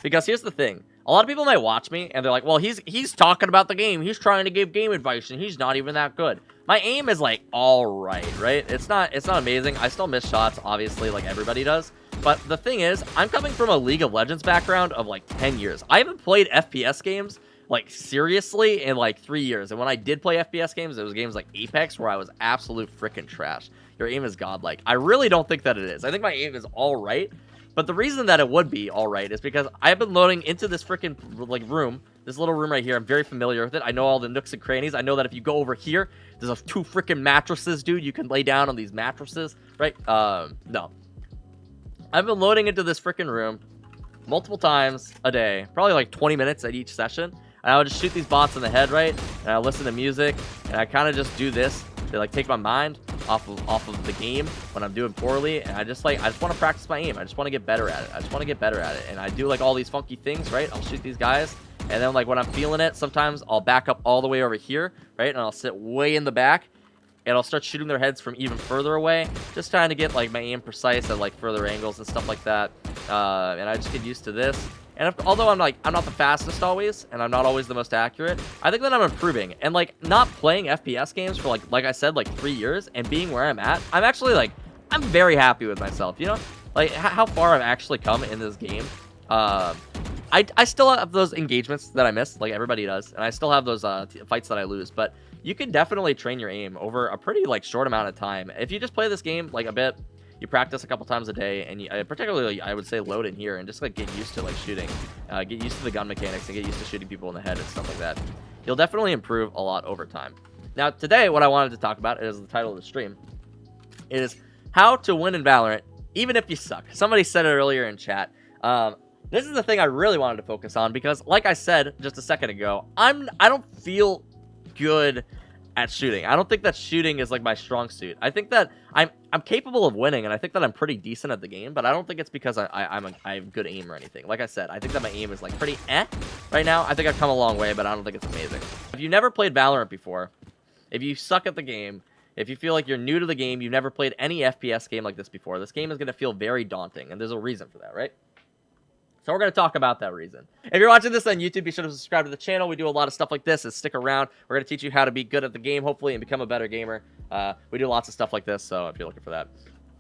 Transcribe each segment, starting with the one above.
Because here's the thing. A lot of people might watch me and they're like, well, he's talking about the game. He's trying to give game advice and he's not even that good. My aim is like all right? It's not amazing. I still miss shots, obviously, like everybody does. But the thing is, I'm coming from a League of Legends background of like 10 years. I haven't played FPS games like seriously in like 3 years. And when I did play FPS games, it was games like Apex where I was absolute freaking trash. Your aim is godlike. I really don't think that it is. I think my aim is all right. But the reason that it would be all right is because I've been loading into this freaking like room, this little room right here. I'm very familiar with it. I know all the nooks and crannies. I know that if you go over here, there's 2 freaking mattresses, dude. You can lay down on these mattresses, right? No. I've been loading into this freaking room multiple times a day, probably like 20 minutes at each session. And I would just shoot these bots in the head, right? And I listen to music, and I kind of just do this to like take my mind off of the game when I'm doing poorly, and I just want to practice my aim. I just want to get better at it. And I do like all these funky things, right? I'll shoot these guys, and then like when I'm feeling it, sometimes I'll back up all the way over here, right? And I'll sit way in the back, and I'll start shooting their heads from even further away, just trying to get like my aim precise at like further angles and stuff like that. And I just get used to this. And although I'm not the fastest always, and I'm not always the most accurate, I think that I'm improving. And like not playing FPS games for like I said, like 3 years, and being where I'm at, I'm actually like, I'm very happy with myself, you know? Like how far I've actually come in this game. I still have those engagements that I miss, like everybody does, and I still have those fights that I lose, but you can definitely train your aim over a pretty like short amount of time. If you just play this game like a bit, you practice a couple times a day, and you, particularly I would say load in here and just like get used to like shooting, get used to the gun mechanics, and get used to shooting people in the head and stuff like that. You'll definitely improve a lot over time. Now today, what I wanted to talk about is the title of the stream, is how to win in Valorant even if you suck. Somebody said it earlier in chat. This is the thing I really wanted to focus on because, like I said just a second ago, I don't feel good at shooting. I don't think that shooting is like my strong suit. I think that I'm capable of winning, and I think that I'm pretty decent at the game, but I don't think it's because I have good aim or anything. Like I said, I think that my aim is like pretty right now. I think I've come a long way, but I don't think it's amazing. If you've never played Valorant before, if you suck at the game, if you feel like you're new to the game, you've never played any FPS game like this before, this game is going to feel very daunting, and there's a reason for that, right? So we're going to talk about that reason. If you're watching this on YouTube, be sure to subscribe to the channel. We do a lot of stuff like this, and stick around. We're going to teach you how to be good at the game, hopefully, and become a better gamer. We do lots of stuff like this, so if you're looking for that.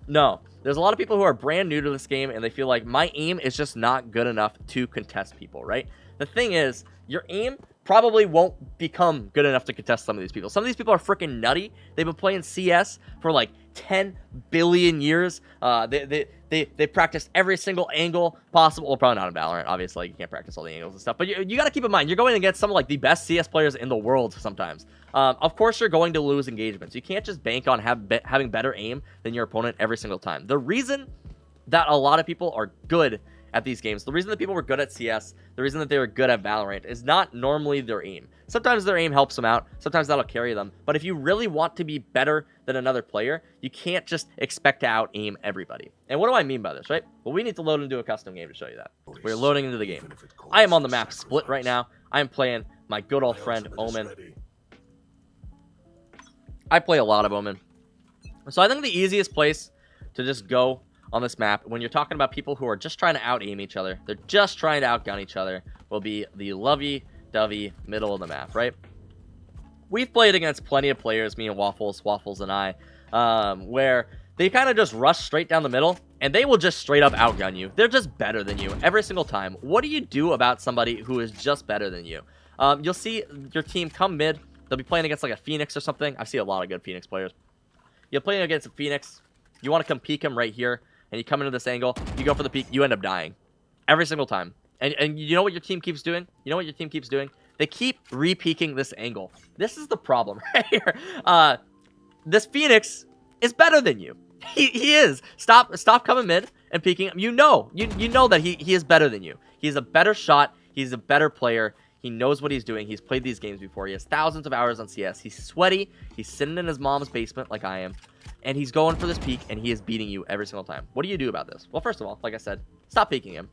No, there's a lot of people who are brand new to this game, and they feel like my aim is just not good enough to contest people, right? The thing is, your aim probably won't become good enough to contest some of these people. Some of these people are freaking nutty. They've been playing CS for like 10 billion years. They practiced every single angle possible. Well, probably not in Valorant, obviously. You can't practice all the angles and stuff. But you got to keep in mind, you're going against some of like the best CS players in the world sometimes. Of course, you're going to lose engagements. You can't just bank on having better aim than your opponent every single time. The reason that a lot of people are good at these games, the reason that people were good at CS, the reason that they were good at Valorant is not normally their aim. Sometimes their aim helps them out. Sometimes that'll carry them. But if you really want to be better than another player, you can't just expect to out-aim everybody. And what do I mean by this, right? Well, we need to load into a custom game to show you that. We're loading into the game. I am on the map Split right now. I am playing my good old friend, Omen. I play a lot of Omen. So I think the easiest place to just go on this map, when you're talking about people who are just trying to out-aim each other, they're just trying to outgun each other, will be the lovey-dovey middle of the map, right? We've played against plenty of players, me and Waffles and I, where they kind of just rush straight down the middle, and they will just straight up outgun you. They're just better than you every single time. What do you do about somebody who is just better than you? You'll see your team come mid. They'll be playing against like a Phoenix or something. I see a lot of good Phoenix players. You're playing against a Phoenix. You want to come peek him right here, and you come into this angle. You go for the peek. You end up dying every single time. And you know what your team keeps doing? You know what your team keeps doing? They keep re-peeking this angle. This is the problem right here. This Phoenix is better than you. He is. Stop coming mid and peeking him. You know that he is better than you. He's a better shot. He's a better player. He knows what he's doing. He's played these games before. He has thousands of hours on CS. He's sweaty. He's sitting in his mom's basement like I am. And he's going for this peek, and he is beating you every single time. What do you do about this? Well, first of all, like I said, stop peeking him.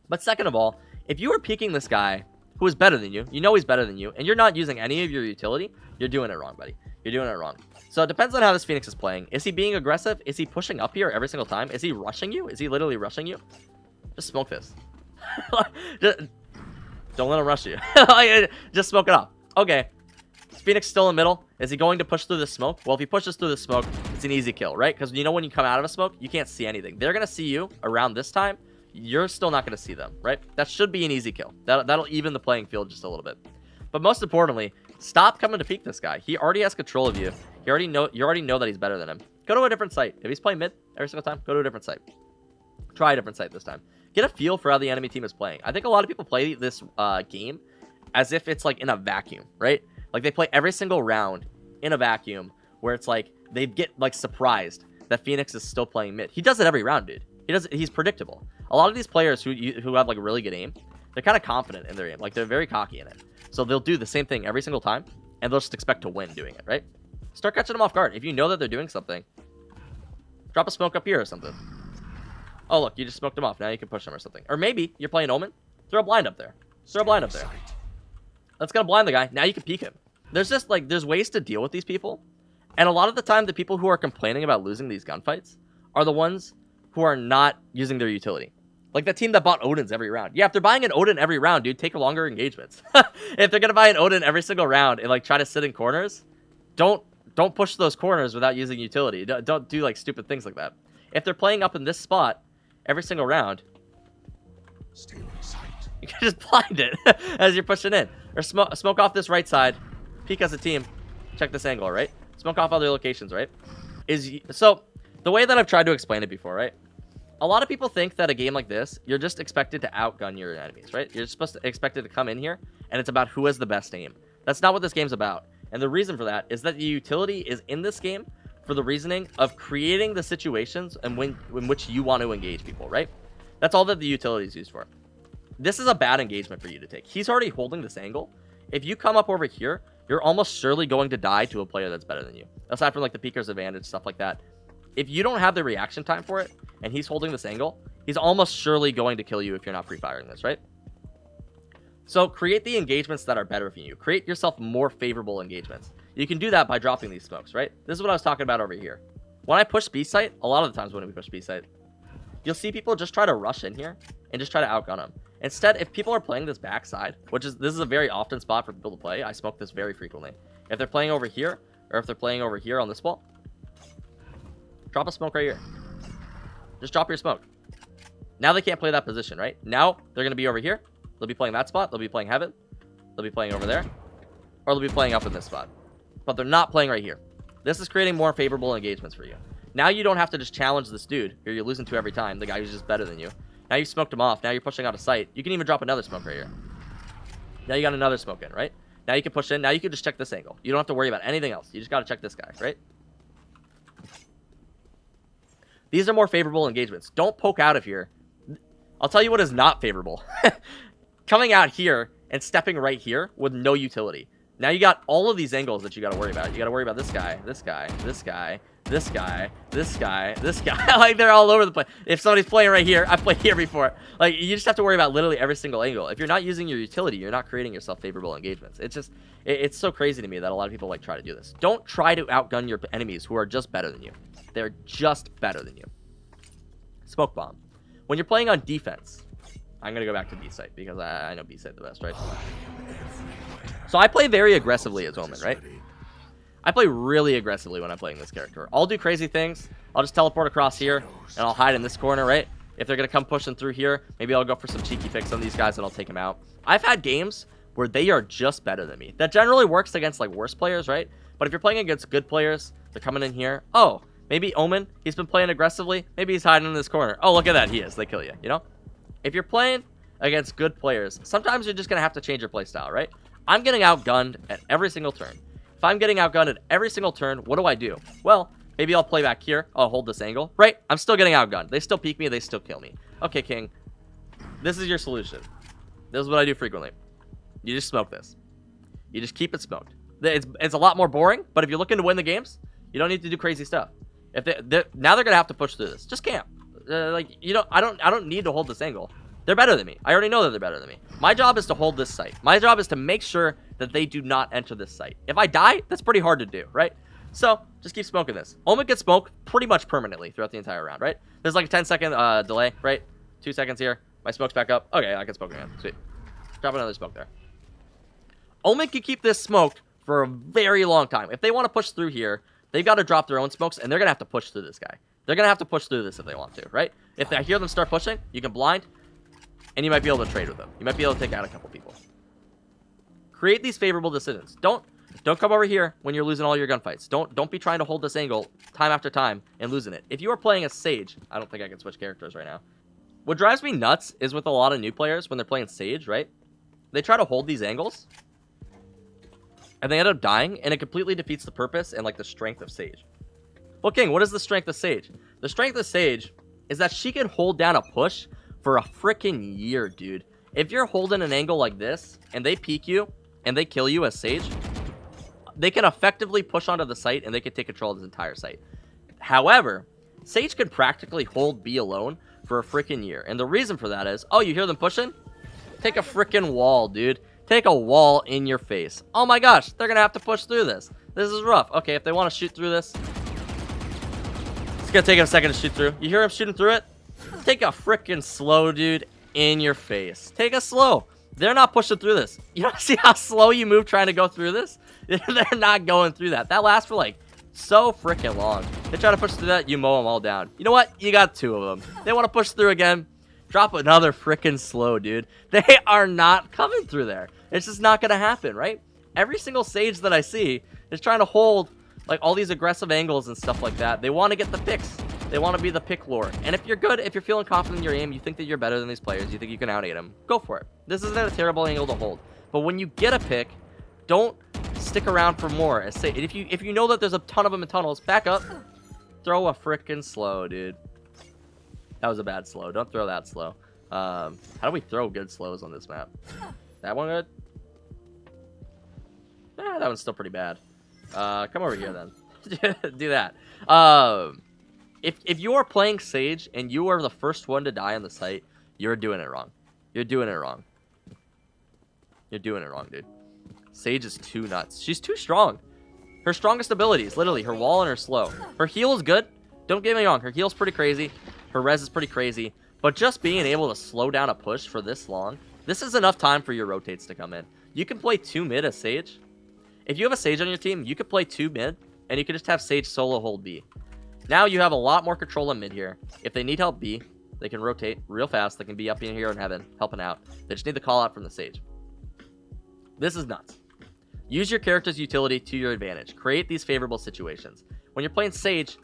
But second of all, if you are peeking this guy who is better than you, you know he's better than you, and you're not using any of your utility, you're doing it wrong, buddy. You're doing it wrong. So it depends on how this Phoenix is playing. Is he being aggressive? Is he pushing up here every single time? Is he rushing you? Is he literally rushing you? Just smoke this. just, don't let him rush you. Just smoke it off. Okay. Phoenix still in the middle. Is he going to push through the smoke? Well, if he pushes through the smoke, it's an easy kill, right? Because you know when you come out of a smoke, you can't see anything. They're going to see you around this time. You're still not going to see them, right? That should be an easy kill. That'll even the playing field just a little bit. But most importantly, stop coming to peek this guy. He already has control of you. You already know that he's better than him. Go to a different site. If he's playing mid every single time, go to a different site. Try a different site this time. Get a feel for how the enemy team is playing. I think a lot of people play this game as if it's like in a vacuum, right? Like they play every single round in a vacuum where it's like they get like surprised that Phoenix is still playing mid. He does it every round, dude. He's predictable. A lot of these players who have like really good aim, they're kind of confident in their aim. Like they're very cocky in it. So they'll do the same thing every single time and they'll just expect to win doing it, right? Start catching them off guard. If you know that they're doing something, drop a smoke up here or something. Oh, look, you just smoked them off. Now you can push them or something. Or maybe you're playing Omen. Throw a blind up there. Throw a blind up there. That's going to blind the guy. Now you can peek him. There's just like, there's ways to deal with these people. And a lot of the time, the people who are complaining about losing these gunfights are the ones who are not using their utility. Like the team that bought Odins every round. Yeah, if they're buying an Odin every round, dude, take longer engagements. If they're going to buy an Odin every single round and like try to sit in corners, don't push those corners without using utility. Don't do like stupid things like that. If they're playing up in this spot every single round, stay on sight. You can just blind it as you're pushing in. Or smoke off this right side. Peek as a team. Check this angle, right? Smoke off other locations, right? So, the way that I've tried to explain it before, right? A lot of people think that a game like this, you're just expected to outgun your enemies, right? You're expected to come in here, and it's about who has the best aim. That's not what this game's about. And the reason for that is that the utility is in this game for the reasoning of creating the situations in which you want to engage people, right? That's all that the utility is used for. This is a bad engagement for you to take. He's already holding this angle. If you come up over here, you're almost surely going to die to a player that's better than you. Aside from like the peeker's advantage, stuff like that. If you don't have the reaction time for it, and he's holding this angle, he's almost surely going to kill you if you're not pre-firing this, right? So create the engagements that are better for you. Create yourself more favorable engagements. You can do that by dropping these smokes, right? This is what I was talking about over here. When I push B site, a lot of the times when we push B site, you'll see people just try to rush in here and just try to outgun them. Instead, if people are playing this backside, this is a very often spot for people to play. I smoke this very frequently. If they're playing over here, or if they're playing over here on this wall, drop a smoke right here. Just drop your smoke. Now they can't play that position, right? Now they're going to be over here. They'll be playing that spot. They'll be playing heaven. They'll be playing over there. Or they'll be playing up in this spot. But they're not playing right here. This is creating more favorable engagements for you. Now you don't have to just challenge this dude who you're losing to every time, the guy who's just better than you. Now you've smoked him off. Now you're pushing out of sight. You can even drop another smoke right here. Now you got another smoke in, right? Now you can push in. Now you can just check this angle. You don't have to worry about anything else. You just got to check this guy, right? These are more favorable engagements. Don't poke out of here. I'll tell you what is not favorable. Coming out here and stepping right here with no utility. Now you got all of these angles that you got to worry about. You got to worry about this guy, this guy, this guy, this guy, this guy, this guy. Like, they're all over the place. If somebody's playing right here, I've played here before. Like, you just have to worry about literally every single angle. If you're not using your utility, you're not creating yourself favorable engagements. It's just, it's so crazy to me that a lot of people like try to do this. Don't try to outgun your enemies who are just better than you. They're just better than you. Smoke bomb. When you're playing on defense, I'm going to go back to B site because I know B site the best, right? So I play very aggressively as Omen, right? I play really aggressively when I'm playing this character. I'll do crazy things. I'll just teleport across here, and I'll hide in this corner, right? If they're going to come pushing through here, maybe I'll go for some cheeky picks on these guys, and I'll take them out. I've had games where they are just better than me. That generally works against, like, worse players, right? But if you're playing against good players, they're coming in here. Oh, maybe Omen, he's been playing aggressively. Maybe he's hiding in this corner. Oh, look at that. He is. They kill you, you know? If you're playing against good players, sometimes you're just going to have to change your play style, right? I'm getting outgunned at every single turn. If I'm getting outgunned at every single turn, what do I do? Well, maybe I'll play back here. I'll hold this angle. Right? I'm still getting outgunned. They still peek me. They still kill me. Okay, King. This is your solution. This is what I do frequently. You just smoke this. You just keep it smoked. It's a lot more boring, but if you're looking to win the games, you don't need to do crazy stuff. If now they're gonna have to push through this. Just camp. Like, you know, I don't need to hold this angle. They're better than me. I already know that they're better than me. My job is to hold this site. My job is to make sure that they do not enter this site. If I die, that's pretty hard to do, right? So, just keep smoking this. Omen gets smoked pretty much permanently throughout the entire round, right? There's like a 10-second delay, right? 2 seconds here. My smoke's back up. Okay, I can smoke again. Sweet. Drop another smoke there. Omen can keep this smoked for a very long time. If they want to push through here, they've got to drop their own smokes, and they're going to have to push through this guy. They're going to have to push through this if they want to, right? If I hear them start pushing, you can blind, and you might be able to trade with them. You might be able to take out a couple people. Create these favorable decisions. Don't come over here when you're losing all your gunfights. Don't be trying to hold this angle time after time and losing it. If you are playing a Sage, I don't think I can switch characters right now. What drives me nuts is with a lot of new players when they're playing Sage, right? They try to hold these angles, and they end up dying, and it completely defeats the purpose and, like, the strength of Sage. Well, King, what is the strength of Sage? The strength of Sage is that she can hold down a push for a freaking year, dude. If you're holding an angle like this, and they peek you, and they kill you as Sage, they can effectively push onto the site, and they can take control of this entire site. However, Sage can practically hold B alone for a freaking year. And the reason for that is, oh, you hear them pushing? Take a freaking wall, dude. Take a wall in your face. Oh my gosh, they're going to have to push through this. This is rough. Okay, if they want to shoot through this, it's going to take them a second to shoot through. You hear them shooting through it? Take a freaking slow, dude, in your face. Take a slow. They're not pushing through this. You don't see how slow you move trying to go through this? They're not going through that. That lasts for, like, so freaking long. They try to push through that, you mow them all down. You know what? You got two of them. They want to push through again. Drop another freaking slow, dude. They are not coming through there. It's just not going to happen, right? Every single Sage that I see is trying to hold, like, all these aggressive angles and stuff like that. They want to get the picks. They want to be the pick lord. And if you're good, if you're feeling confident in your aim, you think that you're better than these players, you think you can out-aim them, go for it. This isn't a terrible angle to hold. But when you get a pick, don't stick around for more. If you know that there's a ton of them in tunnels, back up. Throw a freaking slow, dude. That was a bad slow. Don't throw that slow. How do we throw good slows on this map? That one good? That one's still pretty bad. Come over here then. Do that. If you are playing Sage and you are the first one to die on the site, you're doing it wrong. You're doing it wrong. You're doing it wrong, dude. Sage is too nuts. She's too strong. Her strongest ability is literally her wall and her slow. Her heal is good. Don't get me wrong. Her heal's pretty crazy. Her res is pretty crazy. But just being able to slow down a push for this long, this is enough time for your rotates to come in. You can play 2 mid as Sage. If you have a Sage on your team, you could play 2 mid, and you can just have Sage solo hold B. Now you have a lot more control in mid here. If they need help B, they can rotate real fast. They can be up in here in heaven, helping out. They just need the call out from the Sage. This is nuts. Use your character's utility to your advantage. Create these favorable situations. When you're playing Sage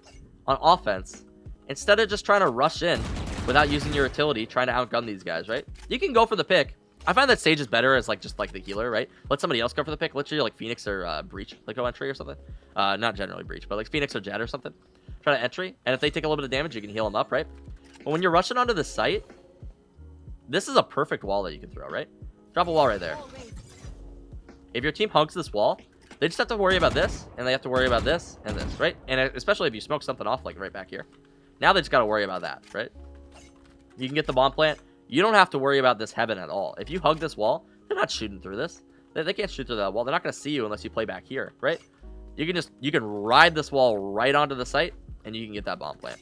on offense, instead of just trying to rush in without using your utility, trying to outgun these guys, right? You can go for the pick. I find that Sage is better as just like the healer, right? Let somebody else go for the pick. Literally like Phoenix or Breach, like go entry or something. Not generally Breach, but like Phoenix or Jet or something. Try to entry, and if they take a little bit of damage, you can heal them up, right? But when you're rushing onto the site, this is a perfect wall that you can throw, right? Drop a wall right there. If your team hugs this wall, they just have to worry about this, and they have to worry about this and this, right? And especially if you smoke something off, like right back here. Now they just got to worry about that, right? You can get the bomb plant. You don't have to worry about this heaven at all. If you hug this wall, they're not shooting through this. They can't shoot through that wall. They're not going to see you unless you play back here, right? You can ride this wall right onto the site, and you can get that bomb plant.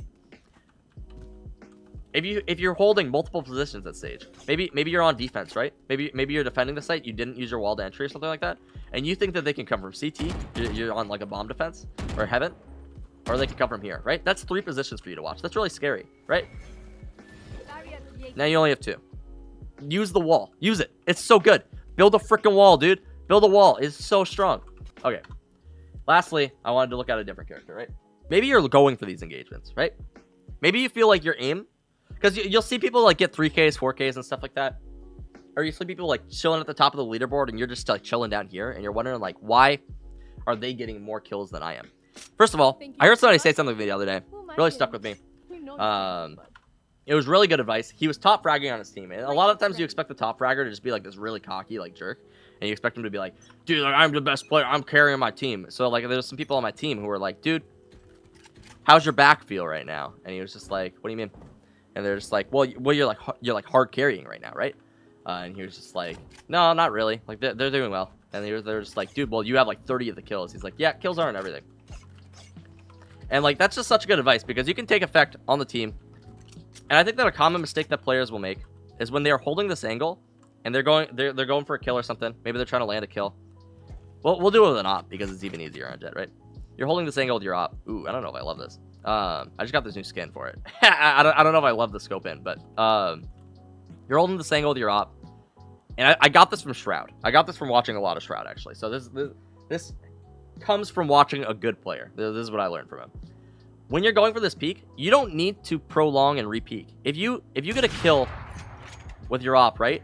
If you're holding multiple positions at Sage, maybe you're on defense, right? Maybe you're defending the site, you didn't use your wall to entry or something like that, and you think that they can come from CT, you're on like a bomb defense, or heaven, or they can come from here, right? That's 3 positions for you to watch. That's really scary, right? Now you only have 2. Use the wall. Use it. It's so good. Build a freaking wall, dude. Build a wall. It's so strong. Okay. Lastly, I wanted to look at a different character, right? Maybe you're going for these engagements, right? Maybe you feel like your aim, because you'll see people like get 3Ks, 4Ks, and stuff like that. Or you see people like chilling at the top of the leaderboard, and you're just like chilling down here, and you're wondering like, why are they getting more kills than I am? First of all, I heard somebody say something the other day. Really stuck with me. It was really good advice. He was top fragging on his team, and a lot of times you expect the top fragger to just be like this really cocky like jerk, and you expect him to be like, dude, like, I'm the best player, I'm carrying my team. So like there's some people on my team who were like, dude, how's your back feel right now? And he was just like, what do you mean? And they're just like, well you're like hard carrying right now, right? And he was just like, no, not really, like they're doing well. And they're just like, dude, well you have like 30 of the kills. He's like, yeah, kills aren't everything. And like that's just such good advice, because you can take effect on the team. And I think that a common mistake that players will make is when they're holding this angle and they're going for a kill or something. Maybe they're trying to land a kill. Well, we'll do it with an op because it's even easier on Jet, right? You're holding this angle with your op. Ooh, I don't know if I love this. I just got this new skin for it. I don't know if I love the scope in, but you're holding this angle with your op. And I got this from Shroud. I got this from watching a lot of Shroud, actually. So this comes from watching a good player. This is what I learned from him. When you're going for this peak, you don't need to prolong and re-peak. If you get a kill with your op, right,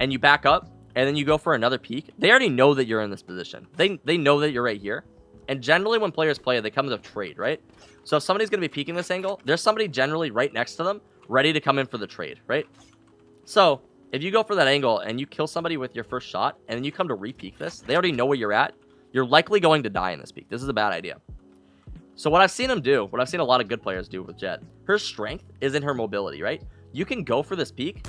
and you back up, and then you go for another peak, they already know that you're in this position. They know that you're right here. And generally, when players play, they come to trade, right? So if somebody's going to be peeking this angle, there's somebody generally right next to them ready to come in for the trade, right? So if you go for that angle and you kill somebody with your first shot, and then you come to re-peak this, they already know where you're at. You're likely going to die in this peak. This is a bad idea. So what I've seen him do, what I've seen a lot of good players do with Jet, her strength is in her mobility, right? You can go for this peak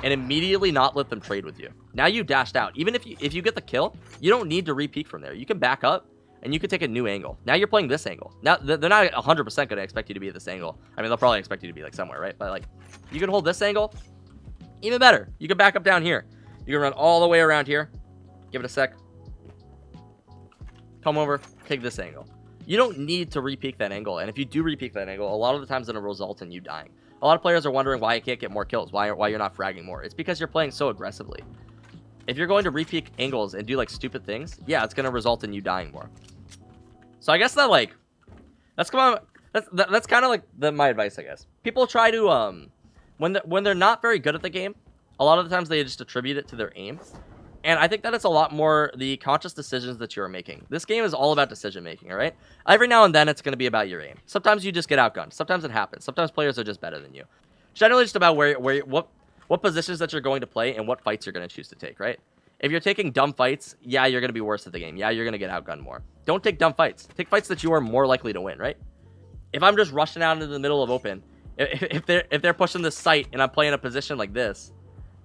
and immediately not let them trade with you. Now you dashed out. Even if you get the kill, you don't need to re-peak from there. You can back up and you can take a new angle. Now you're playing this angle. Now they're not 100% going to expect you to be at this angle. I mean, they'll probably expect you to be like somewhere, right? But like, you can hold this angle. Even better, you can back up down here. You can run all the way around here. Give it a sec. Come over, take this angle. You don't need to re-peak that angle. And if you do re-peak that angle, a lot of the times it'll result in you dying. A lot of players are wondering why you can't get more kills, why you're not fragging more. It's because you're playing so aggressively. If you're going to re-peak angles and do like stupid things, yeah, it's going to result in you dying more. So I guess that like, that's kind of like my advice, I guess. People try to, when they're not very good at the game, a lot of the times they just attribute it to their aim. And I think that it's a lot more the conscious decisions that you're making. This game is all about decision making, all right? Every now and then it's going to be about your aim. Sometimes you just get outgunned. Sometimes it happens. Sometimes players are just better than you. Generally just about what positions that you're going to play and what fights you're going to choose to take, right? If you're taking dumb fights, yeah, you're going to be worse at the game. Yeah, you're going to get outgunned more. Don't take dumb fights. Take fights that you are more likely to win, right? If I'm just rushing out into the middle of open, if they're pushing this site and I'm playing a position like this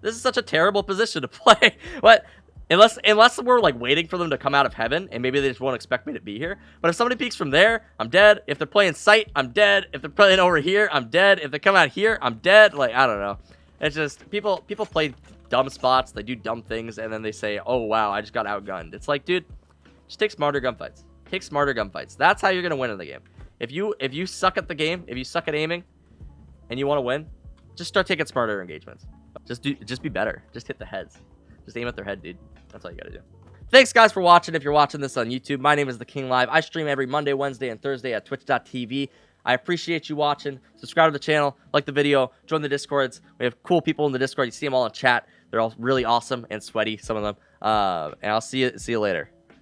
is such a terrible position to play. What? Unless we're like waiting for them to come out of heaven and maybe they just won't expect me to be here. But if somebody peeks from there, I'm dead. If they're playing sight, I'm dead. If they're playing over here, I'm dead. If they come out here, I'm dead. Like, I don't know. It's just people play dumb spots. They do dumb things and then they say, "Oh wow, I just got outgunned." It's like, dude, just take smarter gunfights. Take smarter gunfights. That's how you're gonna win in the game. If you suck at the game, if you suck at aiming, and you want to win, just start taking smarter engagements. Just be better. Just hit the heads. Just aim at their head, dude. That's all you gotta do. Thanks, guys, for watching. If you're watching this on YouTube, my name is The King Live. I stream every Monday, Wednesday, and Thursday at twitch.tv. I appreciate you watching. Subscribe to the channel, like the video, join the Discords. We have cool people in the Discord. You see them all in chat. They're all really awesome and sweaty, some of them. And I'll see you later.